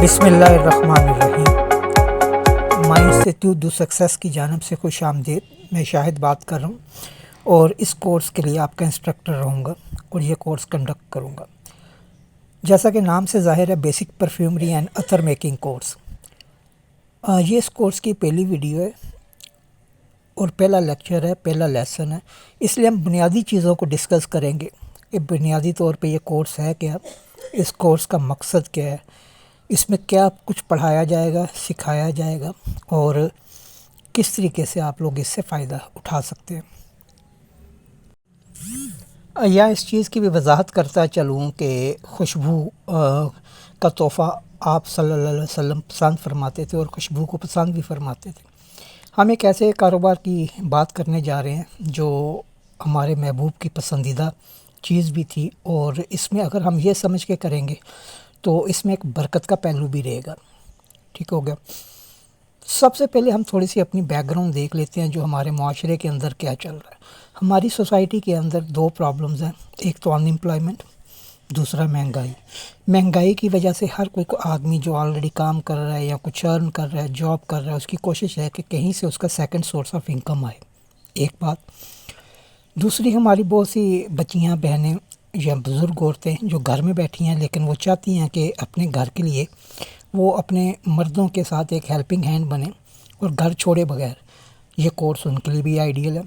بسم اللہ الرحمن الرحیم۔ مائی انسٹیٹیوٹ ڈو سکسیس کی جانب سے خوش آمدید۔ میں شاہد بات کر رہا ہوں اور اس کورس کے لیے آپ کا انسٹرکٹر رہوں گا اور یہ کورس کنڈکٹ کروں گا۔ جیسا کہ نام سے ظاہر ہے، بیسک پرفیومری اینڈ عطر میکنگ کورس۔ یہ اس کورس کی پہلی ویڈیو ہے اور پہلا لیکچر ہے، پہلا لیسن ہے، اس لیے ہم بنیادی چیزوں کو ڈسکس کریں گے کہ بنیادی طور پہ یہ کورس ہے کیا، اس کورس کا مقصد کیا ہے، اس میں کیا کچھ پڑھایا جائے گا، سکھایا جائے گا اور کس طریقے سے آپ لوگ اس سے فائدہ اٹھا سکتے ہیں۔ یا اس چیز کی بھی وضاحت کرتا چلوں کہ خوشبو کا تحفہ آپ صلی اللہ علیہ وسلم پسند فرماتے تھے اور خوشبو کو پسند بھی فرماتے تھے۔ ہم ایک ایسے کاروبار کی بات کرنے جا رہے ہیں جو ہمارے محبوب کی پسندیدہ چیز بھی تھی، اور اس میں اگر ہم یہ سمجھ کے کریں گے تو اس میں ایک برکت کا پہلو بھی رہے گا۔ ٹھیک ہو گیا۔ سب سے پہلے ہم تھوڑی سی اپنی بیک گراؤنڈ دیکھ لیتے ہیں، جو ہمارے معاشرے کے اندر کیا چل رہا ہے۔ ہماری سوسائٹی کے اندر دو پرابلمز ہیں، ایک تو ان امپلائمنٹ، دوسرا مہنگائی۔ مہنگائی کی وجہ سے ہر کوئی آدمی جو آلریڈی کام کر رہا ہے یا کچھ ارن کر رہا ہے، جاب کر رہا ہے، اس کی کوشش ہے کہ کہیں سے اس کا سیکنڈ سورس آف انکم آئے، ایک بات۔ دوسری، ہماری بہت سی بچیاں، بہنیں یا بزرگ عورتیں جو گھر میں بیٹھی ہیں لیکن وہ چاہتی ہیں کہ اپنے گھر کے لیے وہ اپنے مردوں کے ساتھ ایک ہیلپنگ ہینڈ بنے اور گھر چھوڑے بغیر۔ یہ کورس ان کے لیے بھی آئیڈیل ہے۔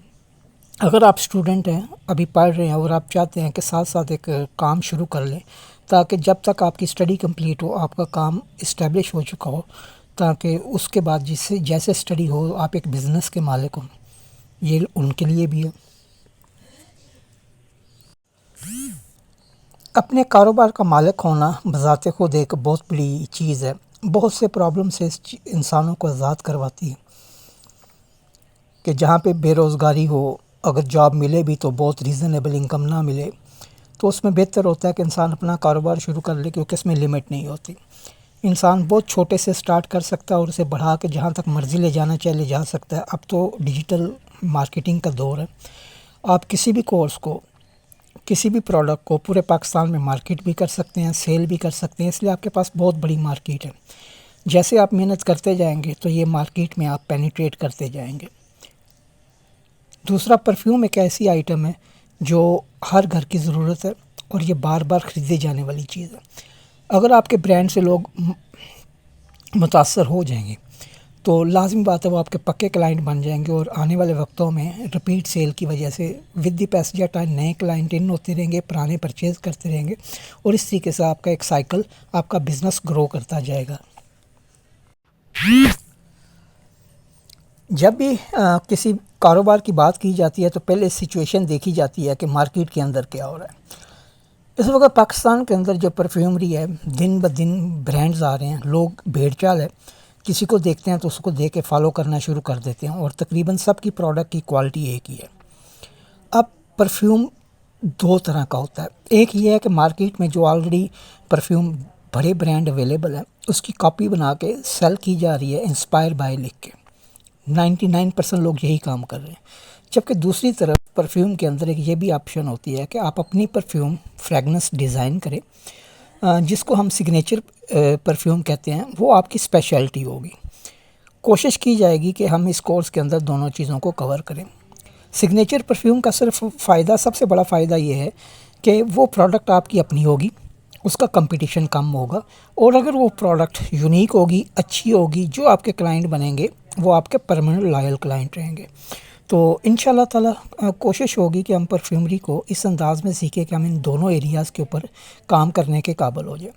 اگر آپ اسٹوڈنٹ ہیں، ابھی پڑھ رہے ہیں اور آپ چاہتے ہیں کہ ساتھ ساتھ ایک کام شروع کر لیں تاکہ جب تک آپ کی اسٹڈی کمپلیٹ ہو آپ کا کام اسٹیبلش ہو چکا ہو، تاکہ اس کے بعد جیسے اسٹڈی ہو آپ ایک بزنس کے مالک ہوں، یہ ان کے لیے بھی ہے۔ اپنے کاروبار کا مالک ہونا بذات خود ایک بہت بڑی چیز ہے، بہت سے پرابلم سے انسانوں کو آزاد کرواتی ہے کہ جہاں پہ بے روزگاری ہو، اگر جاب ملے بھی تو بہت ریزنیبل انکم نہ ملے، تو اس میں بہتر ہوتا ہے کہ انسان اپنا کاروبار شروع کر لے، کیونکہ اس میں لمٹ نہیں ہوتی۔ انسان بہت چھوٹے سے سٹارٹ کر سکتا ہے اور اسے بڑھا کے جہاں تک مرضی لے جانا چاہے لے جا سکتا ہے۔ اب تو ڈیجیٹل مارکیٹنگ کا دور ہے، آپ کسی بھی کورس کو، کسی بھی پروڈکٹ کو پورے پاکستان میں مارکیٹ بھی کر سکتے ہیں، سیل بھی کر سکتے ہیں، اس لیے آپ کے پاس بہت بڑی مارکیٹ ہے۔ جیسے آپ محنت کرتے جائیں گے تو یہ مارکیٹ میں آپ پینیٹریٹ کرتے جائیں گے۔ دوسرا، پرفیوم ایک ایسی آئٹم ہے جو ہر گھر کی ضرورت ہے اور یہ بار بار خریدے جانے والی چیز ہے۔ اگر آپ کے برانڈ سے لوگ متاثر ہو جائیں گے تو لازمی بات ہے وہ آپ کے پکے کلائنٹ بن جائیں گے، اور آنے والے وقتوں میں ریپیٹ سیل کی وجہ سے ود دی پیسج ٹائم نئے کلائنٹ ان ہوتے رہیں گے، پرانے پرچیز کرتے رہیں گے، اور اس طریقے سے آپ کا ایک سائیکل، آپ کا بزنس گرو کرتا جائے گا۔ جب بھی کسی کاروبار کی بات کی جاتی ہے تو پہلے سچویشن دیکھی جاتی ہے کہ مارکیٹ کے اندر کیا ہو رہا ہے۔ اس وقت پاکستان کے اندر جو پرفیومری ہے، دن بدن برانڈز آ رہے ہیں، لوگ بھیڑ چال ہے، کسی کو دیکھتے ہیں تو اس کو دیکھ کے فالو کرنا شروع کر دیتے ہیں، اور تقریباً سب کی پروڈکٹ کی کوالٹی ایک ہی ہے۔ اب پرفیوم دو طرح کا ہوتا ہے، ایک یہ ہے کہ مارکیٹ میں جو آلریڈی پرفیوم بڑے برانڈ اویلیبل ہیں اس کی کاپی بنا کے سیل کی جا رہی ہے، انسپائر بائی لکھ کے۔ 99% لوگ یہی کام کر رہے ہیں۔ جبکہ دوسری طرف پرفیوم کے اندر ایک یہ بھی آپشن ہوتی ہے کہ آپ اپنی پرفیوم فریگنس ڈیزائن کریں، جس کو ہم سگنیچر پرفیوم کہتے ہیں، وہ آپ کی اسپیشلٹی ہوگی۔ کوشش کی جائے گی کہ ہم اس کورس کے اندر دونوں چیزوں کو کور کریں۔ سگنیچر پرفیوم کا صرف فائدہ، سب سے بڑا فائدہ یہ ہے کہ وہ پروڈکٹ آپ کی اپنی ہوگی، اس کا کمپٹیشن کم ہوگا، اور اگر وہ پروڈکٹ یونیک ہوگی، اچھی ہوگی، جو آپ کے کلائنٹ بنیں گے وہ آپ کے پرماننٹ لائل کلائنٹ رہیں گے۔ تو انشاءاللہ تعالی کوشش ہوگی کہ ہم پرفیومری کو اس انداز میں سیکھیں کہ ہم ان دونوں ایریاز کے اوپر کام کرنے کے قابل ہو جائیں۔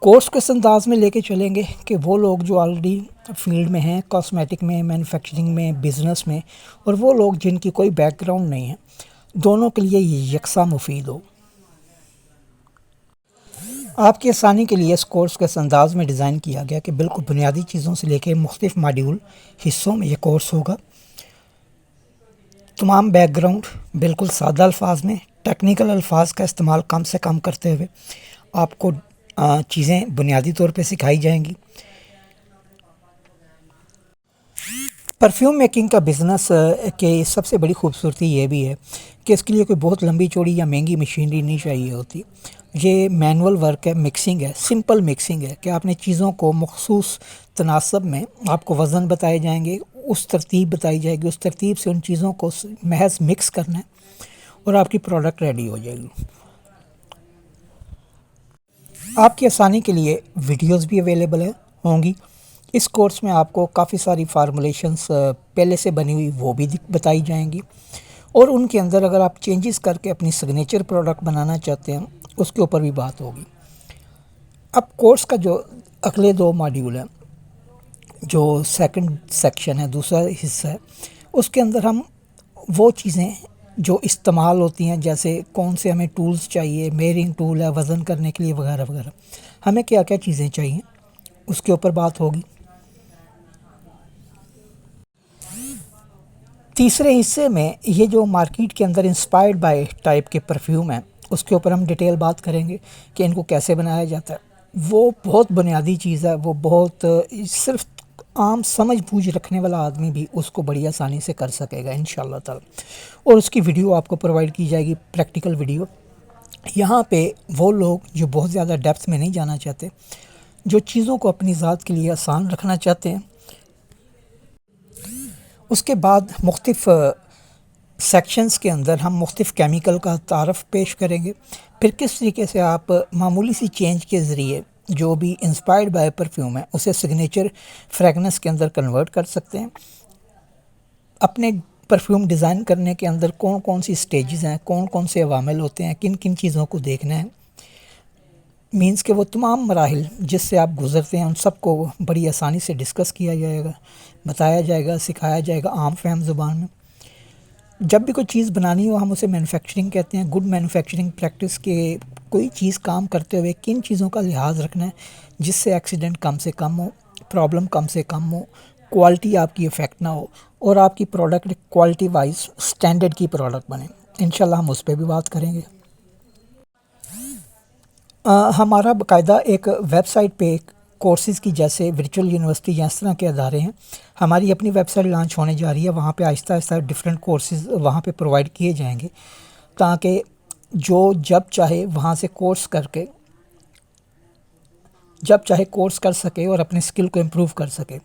کورس کو اس انداز میں لے کے چلیں گے کہ وہ لوگ جو آلریڈی فیلڈ میں ہیں، کاسمیٹک میں، مینوفیکچرنگ میں، بزنس میں، اور وہ لوگ جن کی کوئی بیک گراؤنڈ نہیں ہے، دونوں کے لیے یہ یکساں مفید ہو۔ آپ کی آسانی کے لیے اس کورس کو اس انداز میں ڈیزائن کیا گیا کہ بالکل بنیادی چیزوں سے لے کے مختلف ماڈیول حصوں میں یہ کورس ہوگا۔ تمام بیک گراؤنڈ بالکل سادہ الفاظ میں، ٹیکنیکل الفاظ کا استعمال کم سے کم کرتے ہوئے آپ کو چیزیں بنیادی طور پہ سکھائی جائیں گی۔ परफ्यूम मेकिंग का बिज़नेस के सबसे बड़ी खूबसूरती ये भी है कि इसके लिए कोई बहुत लंबी चौड़ी या महंगी मशीनरी नहीं चाहिए होती। ये मैनुअल वर्क है, मिक्सिंग है, सिंपल मिक्सिंग है कि आपने चीज़ों को मखसूस तनासब में आपको वज़न बताए जाएंगे, उस तरतीब बताई जाएगी, उस तरतीब से उन चीज़ों को महज मिक्स करना है और आपकी प्रोडक्ट रेडी हो जाएगी। आपकी आसानी के लिए वीडियोस भी अवेलेबल होंगी। इस कोर्स में आपको काफ़ी सारी फार्मूलेशंस पहले से बनी हुई वो भी बताई जाएंगी और उनके अंदर अगर आप चेंजेस करके अपनी सिग्नेचर प्रोडक्ट बनाना चाहते हैं उसके ऊपर भी बात होगी। अब कोर्स का जो अगले 2 मॉड्यूल हैं, जो सेकंड सेक्शन है, दूसरा हिस्सा है, उसके अंदर हम वो चीज़ें जो इस्तेमाल होती हैं, जैसे कौन से हमें टूल्स चाहिए, मेयरिंग टूल है वज़न करने के लिए वगैरह वगैरह, हमें क्या क्या चीज़ें चाहिए उसके ऊपर बात होगी। तीसरे हिस्से में ये जो मार्केट के अंदर इंस्पायर्ड बाय टाइप के परफ्यूम हैं उसके ऊपर हम डिटेल बात करेंगे कि इनको कैसे बनाया जाता है। वो बहुत बुनियादी चीज़ है, वो बहुत सिर्फ आम समझ बूझ रखने वाला आदमी भी उसको बड़ी आसानी से कर सकेगा इंशाल्लाह ताला। और उसकी वीडियो आपको प्रोवाइड की जाएगी, प्रैक्टिकल वीडियो। यहाँ पे वो लोग जो बहुत ज़्यादा डेप्थ में नहीं जाना चाहते, जो चीज़ों को अपनी ज़ात के लिए आसान रखना चाहते हैं, उसके बाद मुख्तलिफ़ सेक्शंस के अंदर हम मुख्तलिफ़ केमिकल का तारफ़ पेश करेंगे। फिर किस तरीके से आप मामूली सी चेंज के ज़रिए जो भी इंस्पायर्ड बाय परफ्यूम है उसे सिग्नेचर फ्रेगनेंस के अंदर कन्वर्ट कर सकते हैं। अपने परफ्यूम डिज़ाइन करने के अंदर कौन कौन सी स्टेजेस हैं, कौन कौन से अवामिल होते हैं, किन किन चीज़ों को देखना है, मीन्स के वो तमाम मराहिल जिससे आप गुज़रते हैं उन सब को बड़ी आसानी से डिस्कस किया जाएगा, बताया जाएगा, सिखाया जाएगा आम फहम ज़ुबान में। जब भी कोई चीज़ बनानी हो हम उसे मैन्युफैक्चरिंग कहते हैं। गुड मैन्युफैक्चरिंग प्रैक्टिस के कोई चीज़ काम करते हुए किन चीज़ों का लिहाज रखना है जिससे एक्सीडेंट कम से कम हो, प्रॉब्लम कम से कम हो, क्वालिटी आपकी इफ़ेक्ट ना हो और आपकी प्रोडक्ट क्वालिटी वाइज स्टैंडर्ड की प्रोडक्ट बने। इंशाल्लाह हम उस पर भी बात करेंगे। हमारा बाकायदा एक वेबसाइट पे कोर्सेज़ की, जैसे वर्चुअल यूनिवर्सिटी या इस तरह के अदारे हैं, हमारी अपनी वेबसाइट लॉन्च होने जा रही है। वहाँ पे आहिस्ता आहिस्ता डिफरेंट कोर्सेज़ वहाँ पे प्रोवाइड किए जाएंगे ताकि जो जब चाहे वहाँ से कोर्स करके जब चाहे कोर्स कर सके और अपने स्किल को इम्प्रूव कर सके।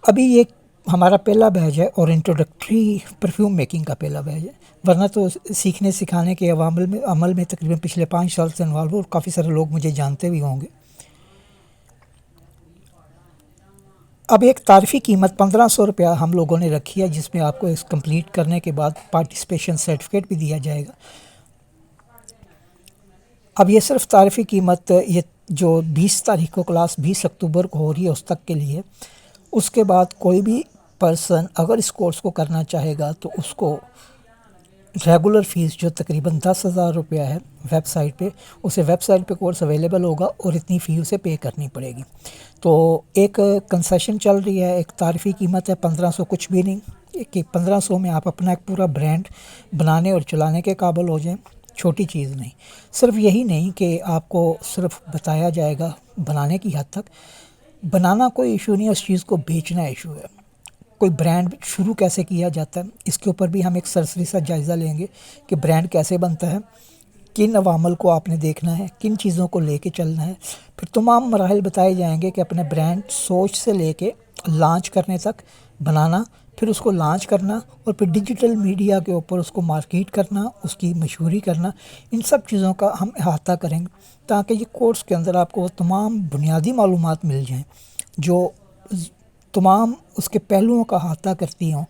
अभी ये हमारा पहला बैच है और इंट्रोडक्टरी परफ्यूम मेकिंग का पहला बैच है, वरना तो सीखने सिखाने के अमल में तकरीबन पिछले 5 साल से इन्वॉल्व हो और काफ़ी सारे लोग मुझे जानते भी होंगे। अब एक तारीफ़ी कीमत 1500 रुपया हम लोगों ने रखी है, जिसमें आपको इस कंप्लीट करने के बाद पार्टिसिपेशन सर्टिफिकेट भी दिया जाएगा। अब ये सिर्फ तारीफ़ी कीमत ये जो 20 तारीख को क्लास 20 अक्टूबर को हो रही है उस तक के लिए। उसके बाद कोई भी पर्सन अगर इस कोर्स को करना चाहेगा तो उसको रेगुलर फ़ीस जो तकरीबन 10,000 रुपया है वेबसाइट पे, उसे वेबसाइट पे कोर्स अवेलेबल होगा और इतनी फ़ी उसे पे करनी पड़ेगी। तो एक कंसेशन चल रही है, एक तारीफ़ी कीमत है 1500, कुछ भी नहीं कि 1500 में आप अपना एक पूरा ब्रांड बनाने और चलाने के काबिल हो जाएं। छोटी चीज़ नहीं। सिर्फ यही नहीं कि आपको सिर्फ बताया जाएगा बनाने की हद तक, बनाना कोई इशू नहीं है, उस चीज़ को बेचना इशू है। कोई ब्रांड शुरू कैसे किया जाता है इसके ऊपर भी हम एक सरसरी सा जायज़ा लेंगे कि ब्रांड कैसे बनता है, किन अवामल को आपने देखना है, किन चीज़ों को लेके चलना है। फिर तमाम मराहिल बताए जाएंगे कि अपने ब्रांड सोच से लेके लॉन्च करने तक बनाना, फिर उसको लॉन्च करना और फिर डिजिटल मीडिया के ऊपर उसको मार्केट करना, उसकी मशहूरी करना, इन सब चीज़ों का हम अहाता करेंगे ताकि ये कोर्स के अंदर आपको वो तमाम बुनियादी मालूमात मिल जाएं जो तमाम उसके पहलुओं का अहाता करती हों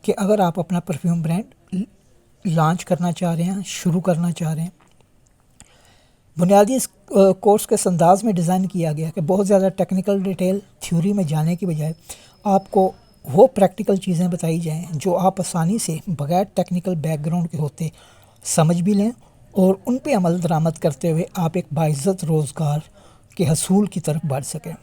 कि अगर आप अपना परफ्यूम ब्रांड लॉन्च करना चाह रहे हैं, शुरू करना चाह रहे हैं। बुनियादी इस कोर्स के अंदाज़ में डिज़ाइन किया गया कि बहुत ज़्यादा टेक्निकल डिटेल थ्योरी में जाने की बजाय आपको वो प्रैक्टिकल चीज़ें बताई जाएँ जो आप आसानी से बग़ैर टेक्निकल बैकग्राउंड के होते समझ भी लें और उन पे अमल दरामद करते हुए आप एक बाइज़्ज़त रोज़गार के हसूल की तरफ बढ़ सकें।